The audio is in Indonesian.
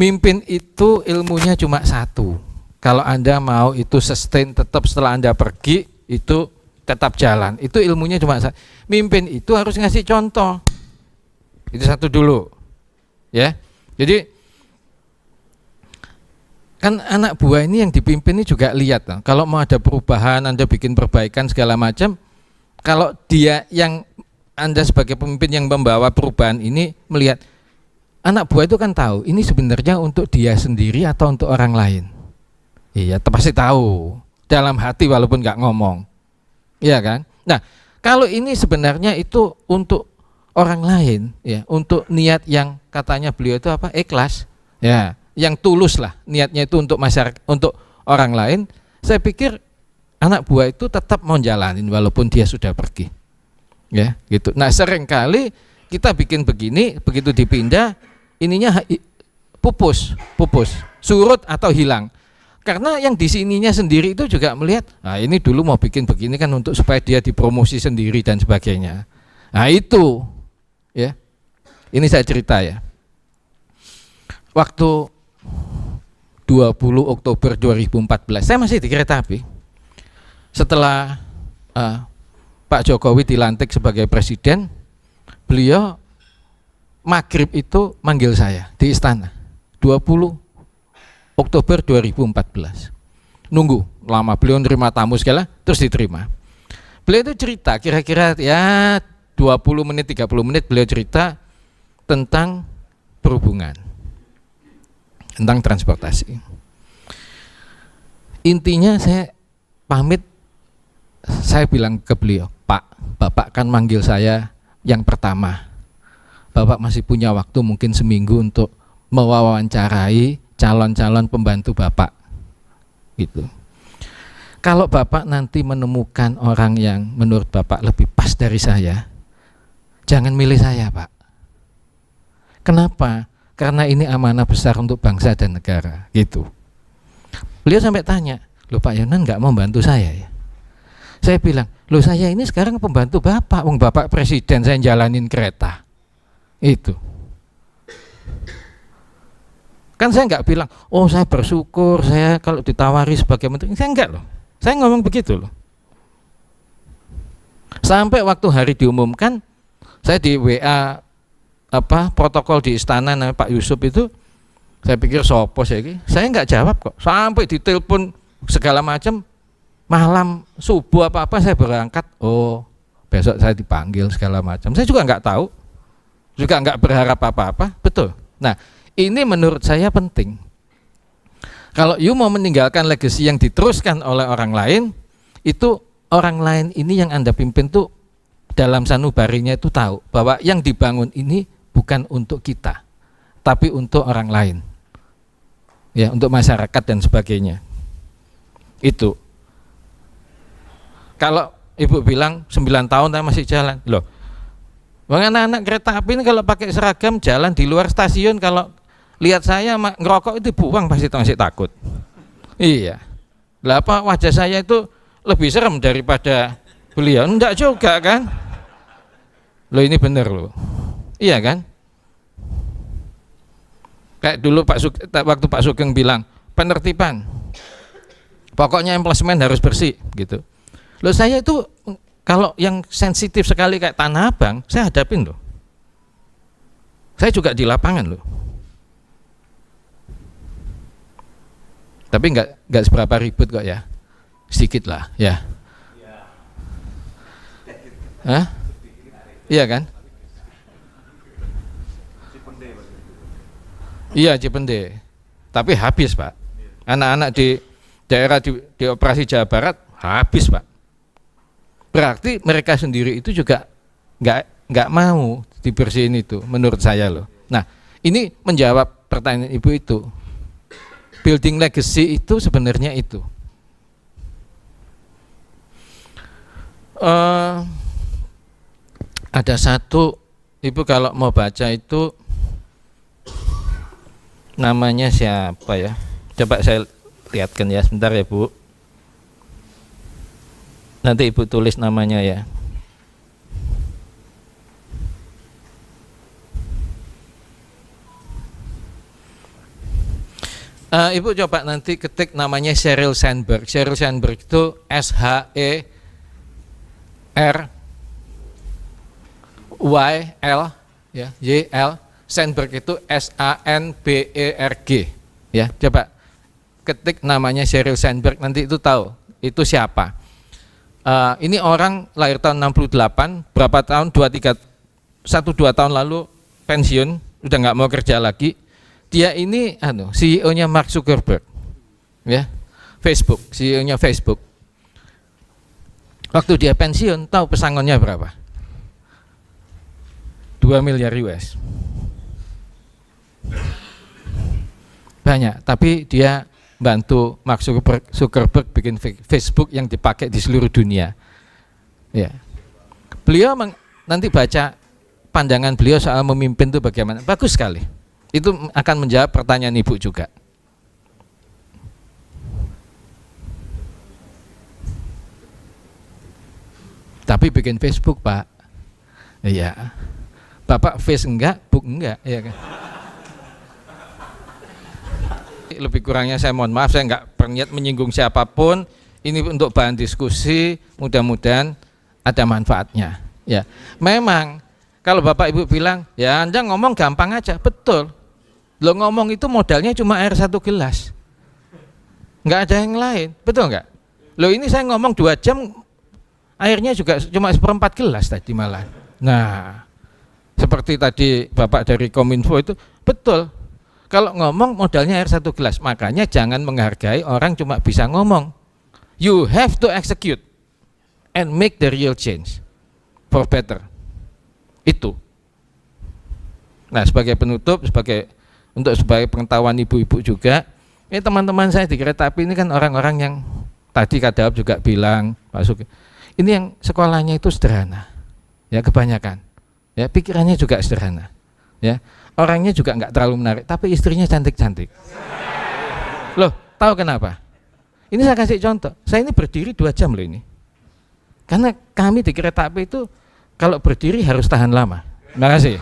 Mimpin itu ilmunya cuma satu. Kalau Anda mau itu sustain tetap setelah Anda pergi, itu tetap jalan. Itu ilmunya cuma satu. Mimpin itu harus ngasih contoh. Itu satu dulu. Ya. Jadi kan anak buah ini yang dipimpin ini juga lihat. Kalau mau ada perubahan, Anda bikin perbaikan segala macam, kalau dia yang Anda sebagai pemimpin yang membawa perubahan ini melihat, anak buah itu kan tahu ini sebenarnya untuk dia sendiri atau untuk orang lain. Iya, pasti tahu dalam hati walaupun nggak ngomong, iya kan? Nah, kalau ini sebenarnya itu untuk orang lain, ya, untuk niat yang katanya beliau itu apa? Ikhlas, ya, yang tulus lah niatnya itu untuk masyarakat, untuk orang lain. Saya pikir anak buah itu tetap mau jalanin walaupun dia sudah pergi, ya, gitu. Nah, seringkali kita bikin begini, begitu dipindah, ininya pupus, surut atau hilang. Karena yang di sininya sendiri itu juga melihat, nah ini dulu mau bikin begini kan untuk supaya dia dipromosi sendiri dan sebagainya. Nah itu, ya, ini saya cerita ya. Waktu 20 Oktober 2014, saya masih di kereta api. Setelah Pak Jokowi dilantik sebagai presiden, beliau maghrib itu manggil saya di istana. 20 Oktober 2014. Nunggu lama, beliau nerima tamu segala, terus diterima. Beliau itu cerita kira-kira ya 20 menit 30 menit beliau cerita tentang perhubungan, tentang transportasi. Intinya saya pamit, saya bilang ke beliau, Pak, Bapak kan manggil saya yang pertama, Bapak masih punya waktu mungkin seminggu untuk mewawancarai calon-calon pembantu Bapak, gitu. Kalau Bapak nanti menemukan orang yang menurut Bapak lebih pas dari saya, jangan milih saya, Pak. Kenapa? Karena ini amanah besar untuk bangsa dan negara, gitu. Beliau sampai tanya, loh Pak Yonan nggak mau bantu saya ya? Saya bilang, loh saya ini sekarang pembantu Bapak, wong Bapak presiden, saya jalanin kereta. Itu. Kan saya nggak bilang, oh saya bersyukur saya kalau ditawari sebagai menteri, saya enggak loh. Saya ngomong begitu loh. Sampai waktu hari diumumkan, saya di WA protokol di istana namanya Pak Yusuf itu, saya pikir sopo saya nggak jawab kok. Sampai ditelepon segala macam, malam subuh apa saya berangkat, oh besok saya dipanggil segala macam. Saya juga nggak tahu, juga nggak berharap apa-apa, betul. Nah, ini menurut saya penting. Kalau you mau meninggalkan legacy yang diteruskan oleh orang lain, itu orang lain ini yang Anda pimpin tuh dalam sanubarinya itu tahu bahwa yang dibangun ini bukan untuk kita, tapi untuk orang lain, ya, untuk masyarakat dan sebagainya. Itu. Kalau ibu bilang 9 tahun saya masih jalan, loh, anak-anak kereta api ini kalau pakai seragam jalan di luar stasiun, kalau lihat saya ngerokok itu buang pasti masih takut. Iya. Lah apa wajah saya itu lebih serem daripada beliau? Enggak juga kan? Loh ini bener loh. Iya kan? Kayak dulu waktu Pak Sugeng bilang penertiban, pokoknya employment harus bersih gitu. Loh saya itu kalau yang sensitif sekali kayak Tanah Abang saya hadapin loh. Saya juga di lapangan loh. Tapi nggak seberapa ribut kok ya, sedikit lah ya. Hah? Iya kan? Iya Cipende. Tapi habis Pak. Anak-anak di daerah di operasi Jawa Barat habis Pak. Berarti mereka sendiri itu juga nggak mau dibersihin itu, menurut saya loh. Nah, ini menjawab pertanyaan ibu itu. Building legacy itu sebenarnya itu. Ada satu, ibu kalau mau baca itu namanya siapa ya? Coba saya lihatkan ya, sebentar ya Bu. Nanti ibu tulis namanya ya. Ibu coba nanti ketik namanya Sheryl Sandberg. Sheryl Sandberg itu SHERYL ya, YL. Sandberg itu SANBERG ya. Coba ketik namanya Sheryl Sandberg, nanti itu tahu itu siapa. Ini orang lahir tahun 68, berapa tahun, 1-2 tahun lalu pensiun, udah nggak mau kerja lagi. Dia ini CEO-nya Mark Zuckerberg ya, Facebook, CEO-nya Facebook. Waktu dia pensiun, tahu pesangonnya berapa? 2 miliar US. Banyak, tapi dia bantu Mark Zuckerberg bikin Facebook yang dipakai di seluruh dunia. Ya. Beliau nanti baca pandangan beliau soal memimpin itu bagaimana. Bagus sekali. Itu akan menjawab pertanyaan Ibu juga. Tapi bikin Facebook, Pak. Iya. Bapak face enggak, book enggak, ya kan? Lebih kurangnya saya mohon maaf, saya enggak berniat menyinggung siapapun. Ini untuk bahan diskusi, mudah-mudahan ada manfaatnya. Ya, memang kalau Bapak Ibu bilang, ya Anda ngomong gampang aja, betul. Lo ngomong itu modalnya cuma air 1 gelas, nggak ada yang lain, betul nggak? Lo ini saya ngomong 2 jam, airnya juga cuma 1/4 gelas tadi malah. Nah, seperti tadi Bapak dari Kominfo itu, betul. Kalau ngomong modalnya air 1 gelas, makanya jangan menghargai orang cuma bisa ngomong. You have to execute and make the real change for better. Itu. Nah, sebagai penutup, sebagai pengetahuan ibu-ibu juga, teman-teman saya di kereta api ini kan orang-orang yang tadi Kadawab juga bilang, Pak Suki, ini yang sekolahnya itu sederhana, ya kebanyakan, ya pikirannya juga sederhana, ya orangnya juga nggak terlalu menarik, tapi istrinya cantik-cantik. Loh, tahu kenapa? Ini saya kasih contoh, saya ini berdiri 2 jam loh ini, karena kami di kereta api itu kalau berdiri harus tahan lama. Terima kasih.